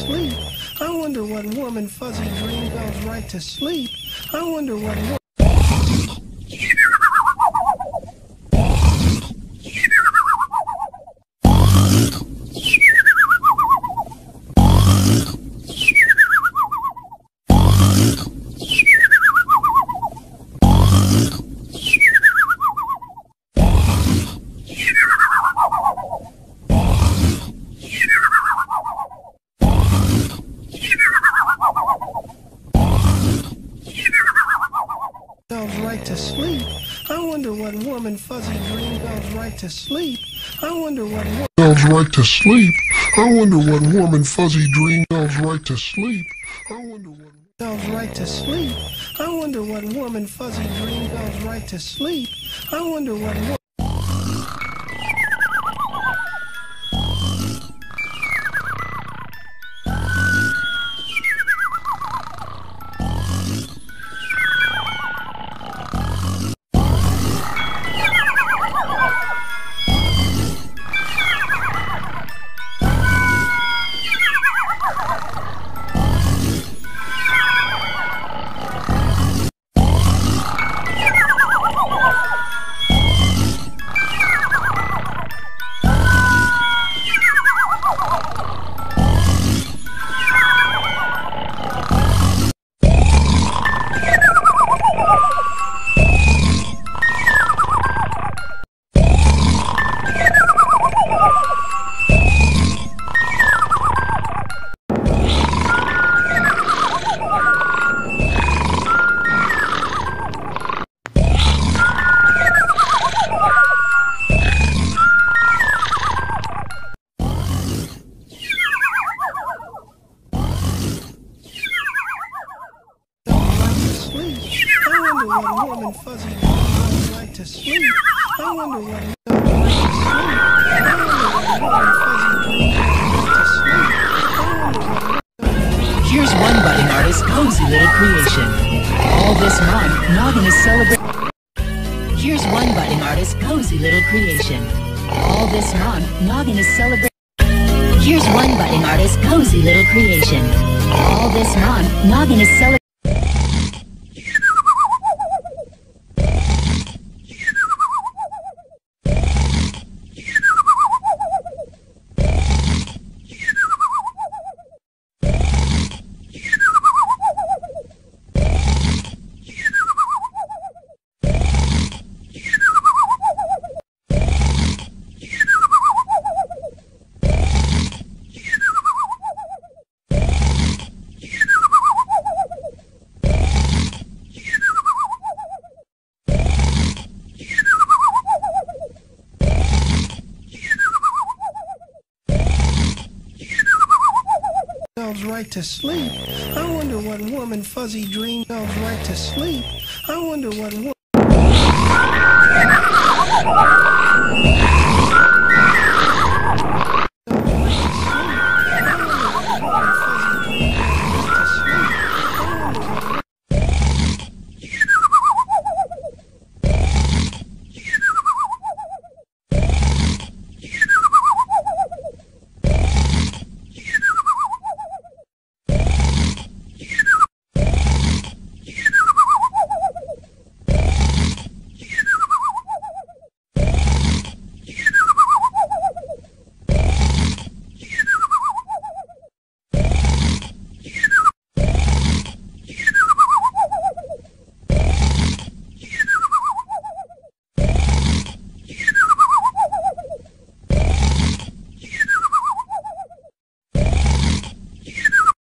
sleep. I wonder what warm and fuzzy dream goes right to sleep. I wonder what goes right to sleep. I wonder what warm and fuzzy dream goes right to sleep. I wonder what goes right to sleep. I wonder what warm and fuzzy dream goes right to sleep. I wonder what goes right to sleep. I wonder what warm and fuzzy dream goes right to sleep. I wonder what warm and fuzzy goes right to sleep. I wonder what goes right to sleep. I wonder what warm and fuzzy goes right to sleep. Here's one budding artist's cozy little creation. All this month, Noggin is celebrating. Here's one budding artist's cozy little creation. All this month, Noggin is celebrating. Here's one budding artist's cozy little creation. All this month, Noggin is celebrating. Goes right to sleep. I wonder what warm and fuzzy dream goes right to sleep. I wonder what